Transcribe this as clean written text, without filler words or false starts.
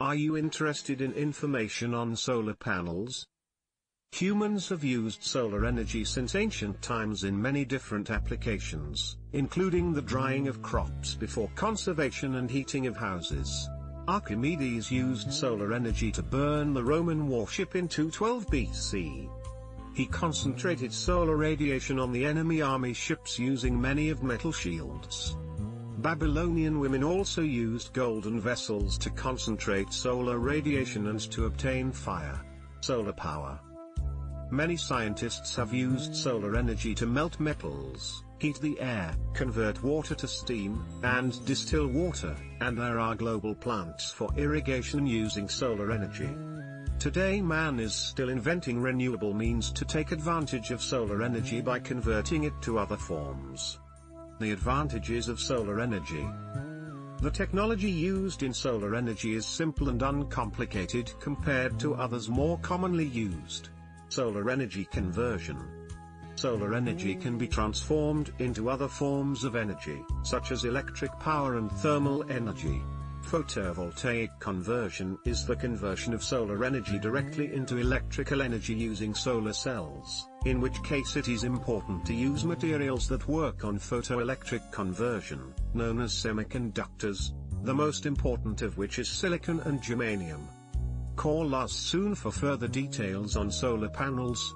Are you interested in information on solar panels? Humans have used solar energy since ancient times in many different applications, including the drying of crops before conservation and heating of houses. Archimedes used solar energy to burn the Roman warship in 212 BC. He concentrated solar radiation on the enemy army ships using many of metal shields. Babylonian women also used golden vessels to concentrate solar radiation and to obtain fire, solar power. Many scientists have used solar energy to melt metals, heat the air, convert water to steam, and distill water, and there are global plants for irrigation using solar energy. Today man is still inventing renewable means to take advantage of solar energy by converting it to other forms. The advantages of solar energy. The technology used in solar energy is simple and uncomplicated compared to others more commonly used. Solar energy conversion. Solar energy can be transformed into other forms of energy, such as electric power and thermal energy. Photovoltaic conversion is the conversion of solar energy directly into electrical energy using solar cells, in which case it is important to use materials that work on photoelectric conversion, known as semiconductors, the most important of which is silicon and germanium. Call us soon for further details on solar panels.